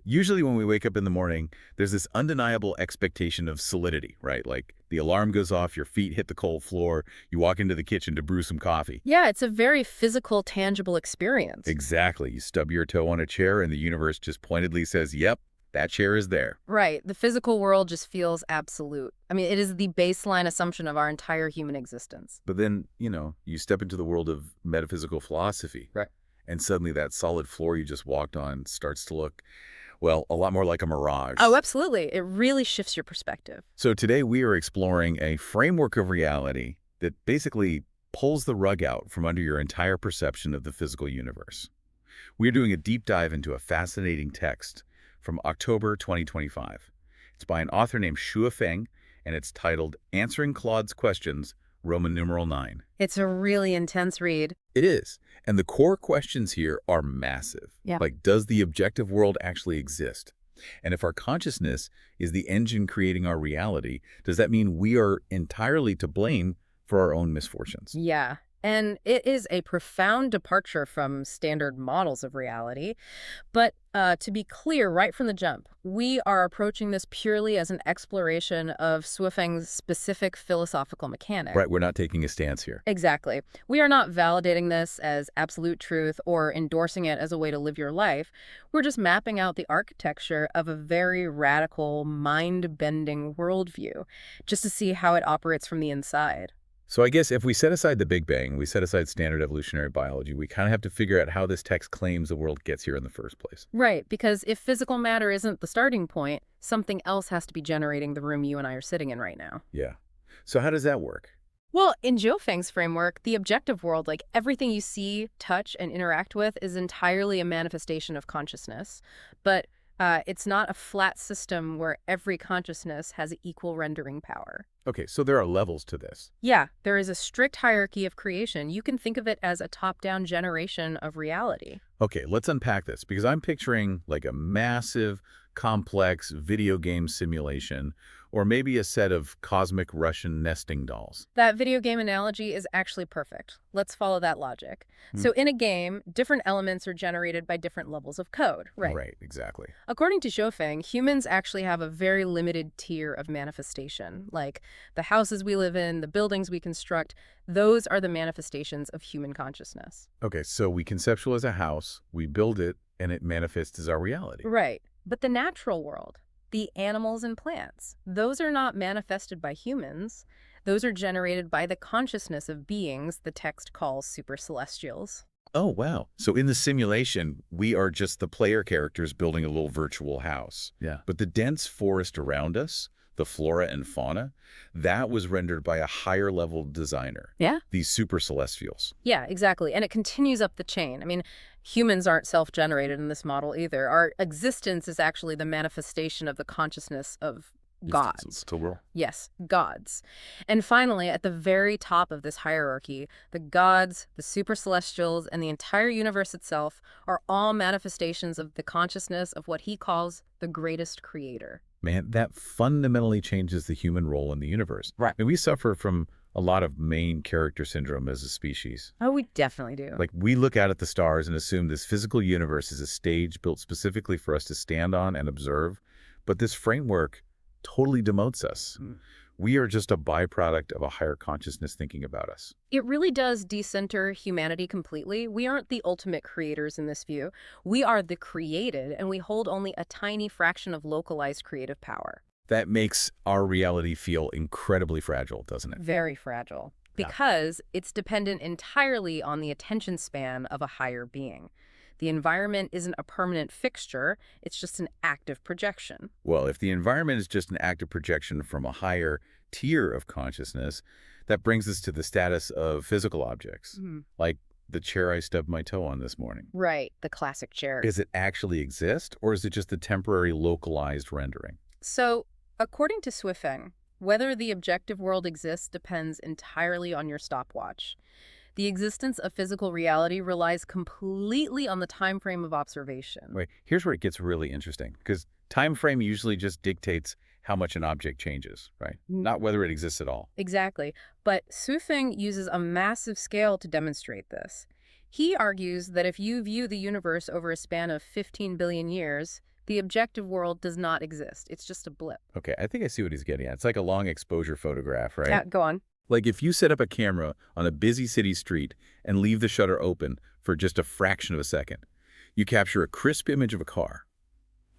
Usually when we wake up in the morning, there's this undeniable expectation of solidity, right? Like the alarm goes off, your feet hit the cold floor, you walk into the kitchen to brew some coffee. Yeah, it's a very physical, tangible experience. Exactly. You stub your toe on a chair and the universe just pointedly says, yep, that chair is there. Right. The physical world just feels absolute. I mean, it is the baseline assumption of our entire human existence. But then, you step into the world of metaphysical philosophy. Right. And suddenly that solid floor you just walked on starts to look, well, a lot more like a mirage. Oh, absolutely. It really shifts your perspective. So today we are exploring a framework of reality that basically pulls the rug out from under your entire perception of the physical universe. We're doing a deep dive into a fascinating text from October 2025. It's by an author named Shuo Feng, and it's titled Answering Claude's Questions, Roman numeral 9. It's a really intense read. It is. And the core questions here are massive. Yeah. Like, does the objective world actually exist? And if our consciousness is the engine creating our reality, does that mean we are entirely to blame for our own misfortunes? Yeah. And it is a profound departure from standard models of reality. But to be clear, right from the jump, we are approaching this purely as an exploration of Suifeng's specific philosophical mechanic. Right, we're not taking a stance here. Exactly. We are not validating this as absolute truth or endorsing it as a way to live your life. We're just mapping out the architecture of a very radical, mind-bending worldview, just to see how it operates from the inside. So I guess if we set aside the Big Bang, we set aside standard evolutionary biology, we kind of have to figure out how this text claims the world gets here in the first place. Right, because if physical matter isn't the starting point, something else has to be generating the room you and I are sitting in right now. Yeah. So how does that work? Well, in Zhou Feng's framework, the objective world, like everything you see, touch, and interact with, is entirely a manifestation of consciousness. But it's not a flat system where every consciousness has equal rendering power. Okay, so there are levels to this. Yeah, there is a strict hierarchy of creation. You can think of it as a top-down generation of reality. Okay, let's unpack this, because I'm picturing like a massive, complex video game simulation, or maybe a set of cosmic Russian nesting dolls. That video game analogy is actually perfect. Let's follow that logic. So in a game, different elements are generated by different levels of code, right? Right, exactly. According to Zhou, humans actually have a very limited tier of manifestation. Like the houses we live in, the buildings we construct, those are the manifestations of human consciousness. Okay, so we conceptualize a house, we build it, and it manifests as our reality. Right. But the natural world, the animals and plants, those are not manifested by humans. Those are generated by the consciousness of beings the text calls supercelestials. Oh, wow. So in the simulation, we are just the player characters building a little virtual house. Yeah. But the dense forest around us, the flora and fauna, that was rendered by a higher level designer. Yeah. These super celestials. Yeah, exactly. And it continues up the chain. I mean, humans aren't self-generated in this model either. Our existence is actually the manifestation of the consciousness of gods. It's still real. Yes, gods. And finally, at the very top of this hierarchy, the gods, the super celestials, and the entire universe itself are all manifestations of the consciousness of what he calls the greatest creator. Man, that fundamentally changes the human role in the universe. Right. And we suffer from a lot of main character syndrome as a species. Oh, we definitely do. Like, we look out at the stars and assume this physical universe is a stage built specifically for us to stand on and observe. But this framework totally demotes us. We are just a byproduct of a higher consciousness thinking about us. It really does decenter humanity completely. We aren't the ultimate creators in this view. We are the created, and we hold only a tiny fraction of localized creative power. That makes our reality feel incredibly fragile, doesn't it? Very fragile. Yeah. Because it's dependent entirely on the attention span of a higher being. The environment isn't a permanent fixture, it's just an active projection. Well, if the environment is just an active projection from a higher tier of consciousness, that brings us to the status of physical objects, like the chair I stubbed my toe on this morning. Right, the classic chair. Does it actually exist, or is it just a temporary localized rendering? So, according to Suifeng, whether the objective world exists depends entirely on your stopwatch. The existence of physical reality relies completely on the time frame of observation. Wait, here's where it gets really interesting, because time frame usually just dictates how much an object changes, right? Not whether it exists at all. Exactly. But Suifeng uses a massive scale to demonstrate this. He argues that if you view the universe over a span of 15 billion years, the objective world does not exist. It's just a blip. Okay, I think I see what he's getting at. It's like a long exposure photograph, right? Go on. Like if you set up a camera on a busy city street and leave the shutter open for just a fraction of a second, you capture a crisp image of a car.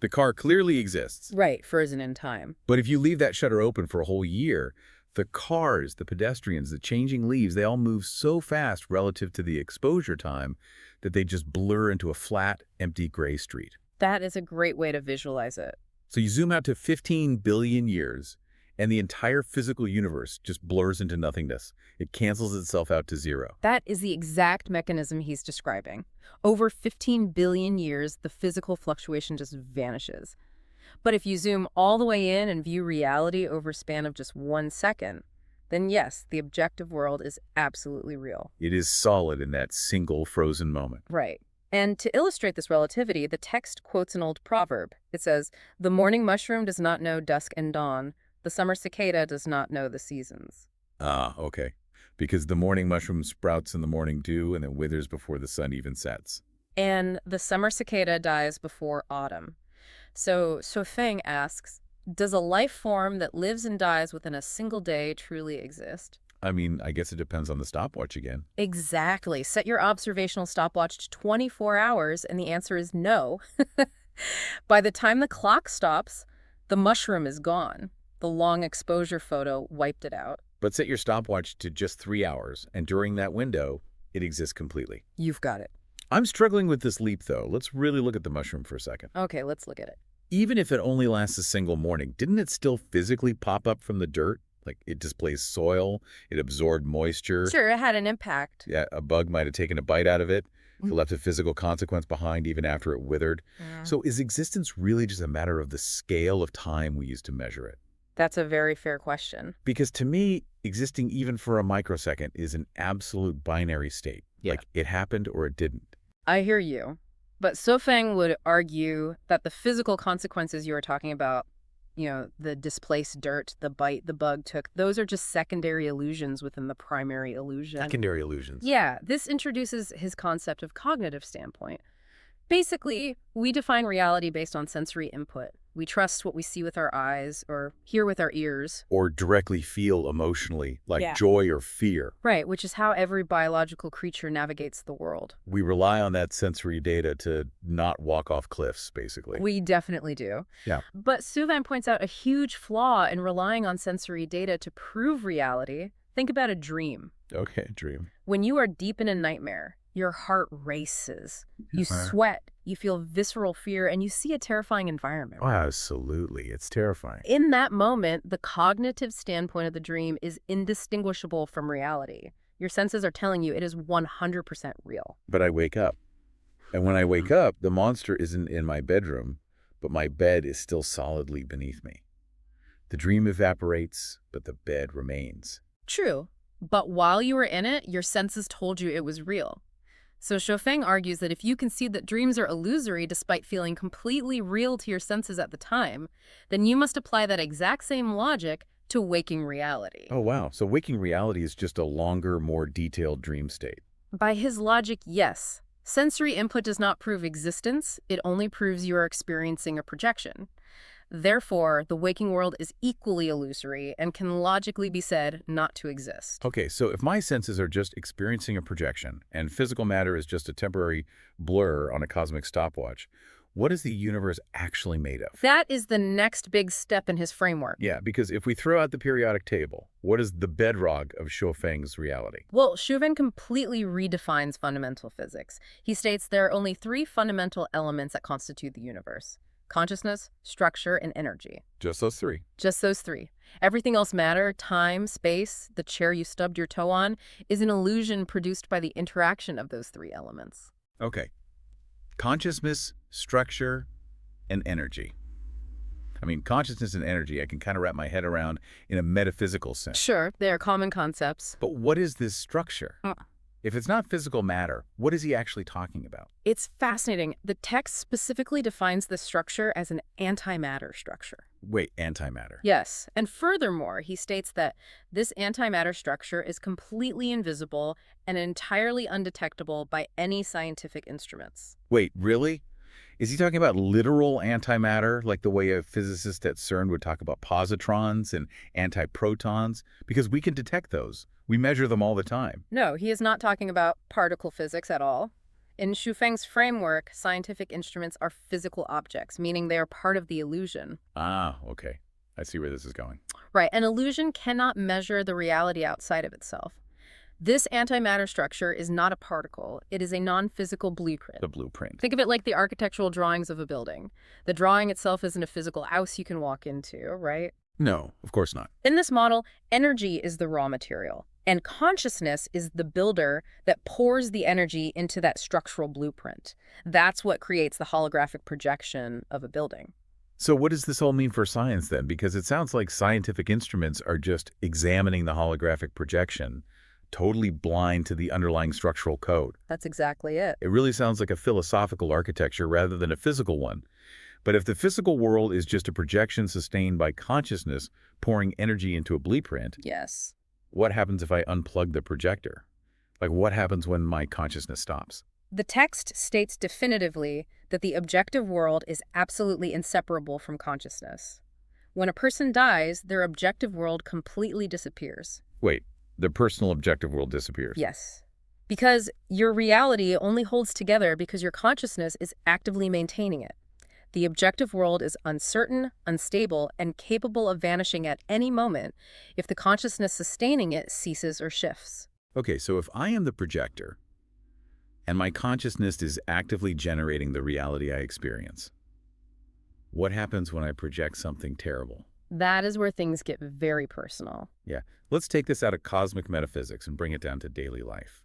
The car clearly exists. Right, frozen in time. But if you leave that shutter open for a whole year, the cars, the pedestrians, the changing leaves, they all move so fast relative to the exposure time that they just blur into a flat, empty gray street. That is a great way to visualize it. So you zoom out to 15 billion years, and the entire physical universe just blurs into nothingness. It cancels itself out to zero. That is the exact mechanism he's describing. Over 15 billion years, the physical fluctuation just vanishes. But if you zoom all the way in and view reality over a span of just 1 second, then yes, the objective world is absolutely real. It is solid in that single frozen moment. Right. And to illustrate this relativity, the text quotes an old proverb. It says, "The morning mushroom does not know dusk and dawn. The summer cicada does not know the seasons." Ah, okay. Because the morning mushroom sprouts in the morning dew and then withers before the sun even sets. And the summer cicada dies before autumn. So Feng asks, does a life form that lives and dies within a single day truly exist? I mean, I guess it depends on the stopwatch again. Exactly. Set your observational stopwatch to 24 hours, and the answer is no. By the time the clock stops, the mushroom is gone. The long exposure photo wiped it out. But set your stopwatch to just 3 hours, and during that window, it exists completely. You've got it. I'm struggling with this leap, though. Let's really look at the mushroom for a second. Okay, let's look at it. Even if it only lasts a single morning, didn't it still physically pop up from the dirt? Like, it displays soil, it absorbed moisture. Sure, it had an impact. Yeah, a bug might have taken a bite out of it. It left a physical consequence behind even after it withered. Yeah. So is existence really just a matter of the scale of time we use to measure it? That's a very fair question. Because to me, existing even for a microsecond is an absolute binary state. Yeah. Like, it happened or it didn't. I hear you. But Sofeng would argue that the physical consequences you were talking about, the displaced dirt, the bite the bug took, those are just secondary illusions within the primary illusion. Secondary illusions. Yeah, this introduces his concept of cognitive standpoint. Basically, we define reality based on sensory input. We trust what we see with our eyes or hear with our ears. Or directly feel emotionally, like Yeah. joy or fear. Right, which is how every biological creature navigates the world. We rely on that sensory data to not walk off cliffs, basically. We definitely do. Yeah. But Suvan points out a huge flaw in relying on sensory data to prove reality. Think about a dream. Okay, dream. When you are deep in a nightmare, your heart races. You sweat, you feel visceral fear, and you see a terrifying environment. Oh, absolutely. It's terrifying. In that moment, the cognitive standpoint of the dream is indistinguishable from reality. Your senses are telling you it is 100% real. But I wake up. And when I wake up, the monster isn't in my bedroom, but my bed is still solidly beneath me. The dream evaporates, but the bed remains. True. But while you were in it, your senses told you it was real. So Shofeng argues that if you concede that dreams are illusory despite feeling completely real to your senses at the time, then you must apply that exact same logic to waking reality. Oh, wow. So waking reality is just a longer, more detailed dream state. By his logic, yes. Sensory input does not prove existence. It only proves you are experiencing a projection. Therefore, the waking world is equally illusory and can logically be said not to exist. Okay, so if my senses are just experiencing a projection and physical matter is just a temporary blur on a cosmic stopwatch, what is the universe actually made of? That is the next big step in his framework. Yeah, because if we throw out the periodic table, what is the bedrock of Shofeng's reality? Well, Shuvin completely redefines fundamental physics. He states there are only 3 fundamental elements that constitute the universe: consciousness, structure, and energy. Just those 3. Just those 3. Everything else matter, time, space, the chair you stubbed your toe on, is an illusion produced by the interaction of those 3 elements. Okay. Consciousness, structure, and energy. I mean, consciousness and energy, I can kind of wrap my head around in a metaphysical sense. Sure, they are common concepts. But what is this structure? If it's not physical matter, what is he actually talking about? It's fascinating. The text specifically defines the structure as an antimatter structure. Wait, antimatter. Yes, and furthermore, he states that this antimatter structure is completely invisible and entirely undetectable by any scientific instruments. Wait, really? Is he talking about literal antimatter, like the way a physicist at CERN would talk about positrons and antiprotons? Because we can detect those. We measure them all the time. No, he is not talking about particle physics at all. In Xu framework, scientific instruments are physical objects, meaning they are part of the illusion. Ah, okay. I see where this is going. Right, an illusion cannot measure the reality outside of itself. This antimatter structure is not a particle. It is a non-physical blueprint. The blueprint. Think of it like the architectural drawings of a building. The drawing itself isn't a physical house you can walk into, right? No, of course not. In this model, energy is the raw material, and consciousness is the builder that pours the energy into that structural blueprint. That's what creates the holographic projection of a building. So what does this all mean for science then? Because it sounds like scientific instruments are just examining the holographic projection, totally blind to the underlying structural code. That's exactly it. It really sounds like a philosophical architecture rather than a physical one. But if the physical world is just a projection sustained by consciousness pouring energy into a blueprint, Yes. what happens if I unplug the projector? Like, what happens when my consciousness stops? The text states definitively that the objective world is absolutely inseparable from consciousness. When a person dies, their objective world completely disappears. Wait, the personal objective world disappears. Yes. Because your reality only holds together because your consciousness is actively maintaining it. The objective world is uncertain, unstable, and capable of vanishing at any moment if the consciousness sustaining it ceases or shifts. Okay, so if I am the projector and my consciousness is actively generating the reality I experience, what happens when I project something terrible? That is where things get very personal. Yeah, let's take this out of cosmic metaphysics and bring it down to daily life.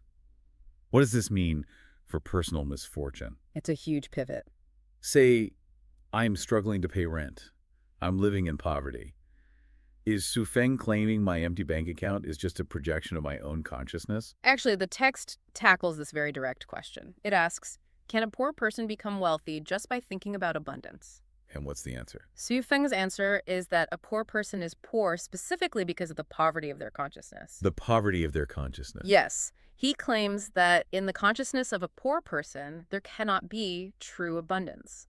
What does this mean for personal misfortune? It's a huge pivot. Say, I'm struggling to pay rent. I'm living in poverty. Is Su Feng claiming my empty bank account is just a projection of my own consciousness? Actually, the text tackles this very direct question. It asks, can a poor person become wealthy just by thinking about abundance? And what's the answer? Su Feng's answer is that a poor person is poor specifically because of the poverty of their consciousness. The poverty of their consciousness. Yes, he claims that in the consciousness of a poor person, there cannot be true abundance.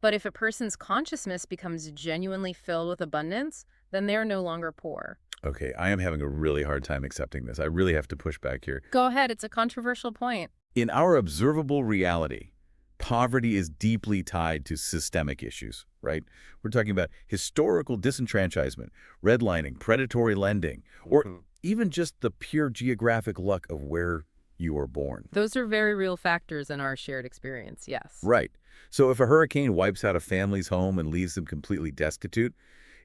But if a person's consciousness becomes genuinely filled with abundance, then they are no longer poor. Okay, I am having a really hard time accepting this. I really have to push back here. Go ahead, it's a controversial point. In our observable reality, poverty is deeply tied to systemic issues, right? We're talking about historical disenfranchisement, redlining, predatory lending, or even just the pure geographic luck of where you were born. Those are very real factors in our shared experience, yes. Right. So if a hurricane wipes out a family's home and leaves them completely destitute,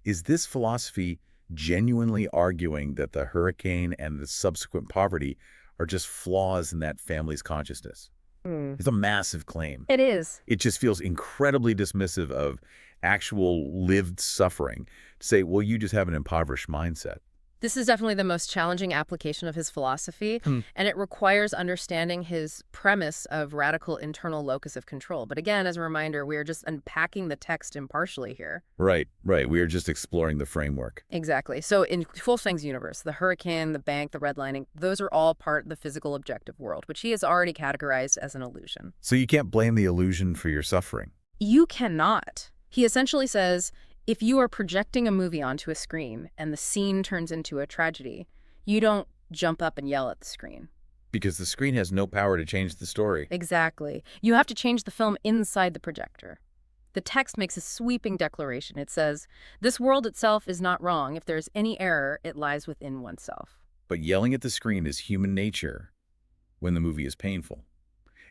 is this philosophy genuinely arguing that the hurricane and the subsequent poverty are just flaws in that family's consciousness? It's a massive claim. It is. It just feels incredibly dismissive of actual lived suffering to say, well, you just have an impoverished mindset. This is definitely the most challenging application of his philosophy, and it requires understanding his premise of radical internal locus of control. But again, as a reminder, we are just unpacking the text impartially here. Right, right. We are just exploring the framework. Exactly. So in Feng's universe, the hurricane, the bank, the redlining, those are all part of the physical objective world, which he has already categorized as an illusion. So you can't blame the illusion for your suffering. You cannot. He essentially says, if you are projecting a movie onto a screen and the scene turns into a tragedy, you don't jump up and yell at the screen. Because the screen has no power to change the story. Exactly. You have to change the film inside the projector. The text makes a sweeping declaration. It says, this world itself is not wrong. If there is any error, it lies within oneself. But yelling at the screen is human nature when the movie is painful.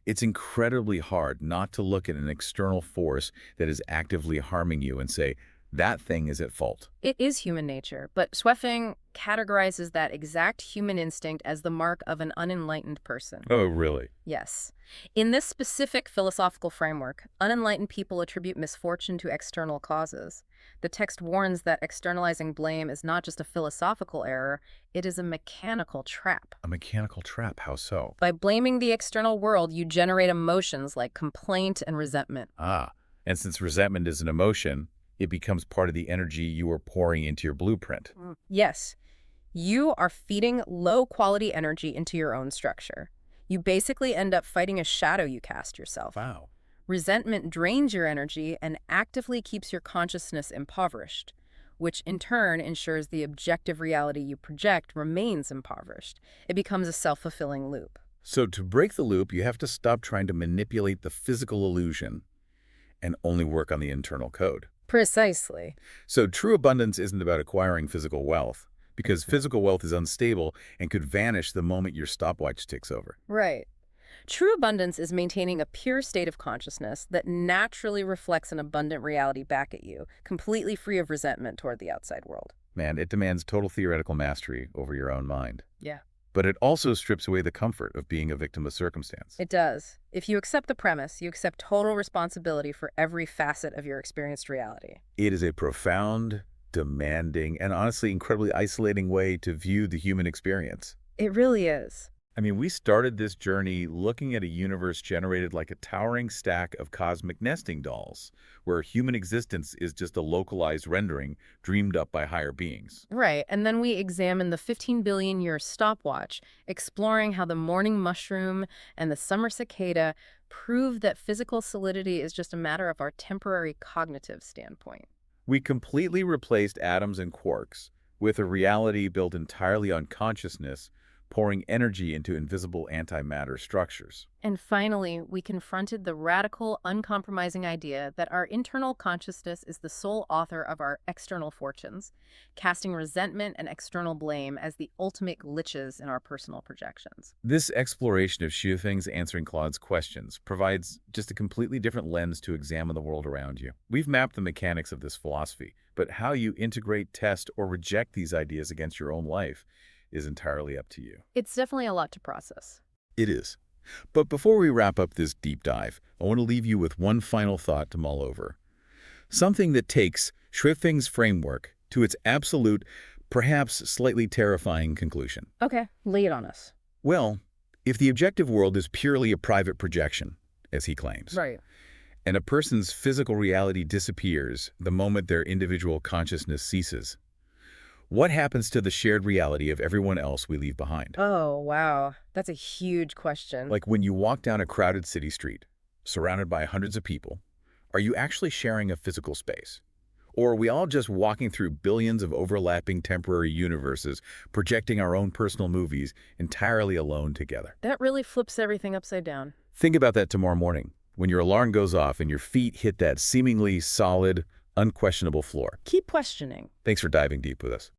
It's incredibly hard not to look at an external force that is actively harming you and say, That thing is at fault. It is human nature, but Schweffing categorizes that exact human instinct as the mark of an unenlightened person. Oh, really? Yes. In this specific philosophical framework, unenlightened people attribute misfortune to external causes. The text warns that externalizing blame is not just a philosophical error, it is a mechanical trap. A mechanical trap, how so? By blaming the external world, you generate emotions like complaint and resentment. Ah, and since resentment is an emotion, it becomes part of the energy you are pouring into your blueprint. Yes, you are feeding low-quality energy into your own structure. You basically end up fighting a shadow you cast yourself. Wow. Resentment drains your energy and actively keeps your consciousness impoverished, which in turn ensures the objective reality you project remains impoverished. It becomes a self-fulfilling loop. So to break the loop, you have to stop trying to manipulate the physical illusion and only work on the internal code. Precisely. So true abundance isn't about acquiring physical wealth, because physical wealth is unstable and could vanish the moment your stopwatch ticks over. Right. True abundance is maintaining a pure state of consciousness that naturally reflects an abundant reality back at you, completely free of resentment toward the outside world. Man, it demands total theoretical mastery over your own mind. Yeah. But it also strips away the comfort of being a victim of circumstance. It does. If you accept the premise, you accept total responsibility for every facet of your experienced reality. It is a profound, demanding, and honestly incredibly isolating way to view the human experience. It really is. I mean, we started this journey looking at a universe generated like a towering stack of cosmic nesting dolls, where human existence is just a localized rendering dreamed up by higher beings. Right, and then we examine the 15 billion year stopwatch, exploring how the morning mushroom and the summer cicada prove that physical solidity is just a matter of our temporary cognitive standpoint. We completely replaced atoms and quarks with a reality built entirely on consciousness, pouring energy into invisible antimatter structures. And finally, we confronted the radical, uncompromising idea that our internal consciousness is the sole author of our external fortunes, casting resentment and external blame as the ultimate glitches in our personal projections. This exploration of Xu answering Claude's questions provides just a completely different lens to examine the world around you. We've mapped the mechanics of this philosophy, but how you integrate, test, or reject these ideas against your own life is entirely up to you. It's definitely a lot to process. It is. But before we wrap up this deep dive, I want to leave you with one final thought to mull over. Something that takes Schweffing's framework to its absolute, perhaps slightly terrifying conclusion. Okay, lay it on us. Well, if the objective world is purely a private projection, as he claims, Right. and a person's physical reality disappears the moment their individual consciousness ceases, what happens to the shared reality of everyone else we leave behind? Oh, wow. That's a huge question. Like when you walk down a crowded city street, surrounded by hundreds of people, are you actually sharing a physical space? Or are we all just walking through billions of overlapping temporary universes, projecting our own personal movies entirely alone together? That really flips everything upside down. Think about that tomorrow morning, when your alarm goes off and your feet hit that seemingly solid, unquestionable floor. Keep questioning. Thanks for diving deep with us.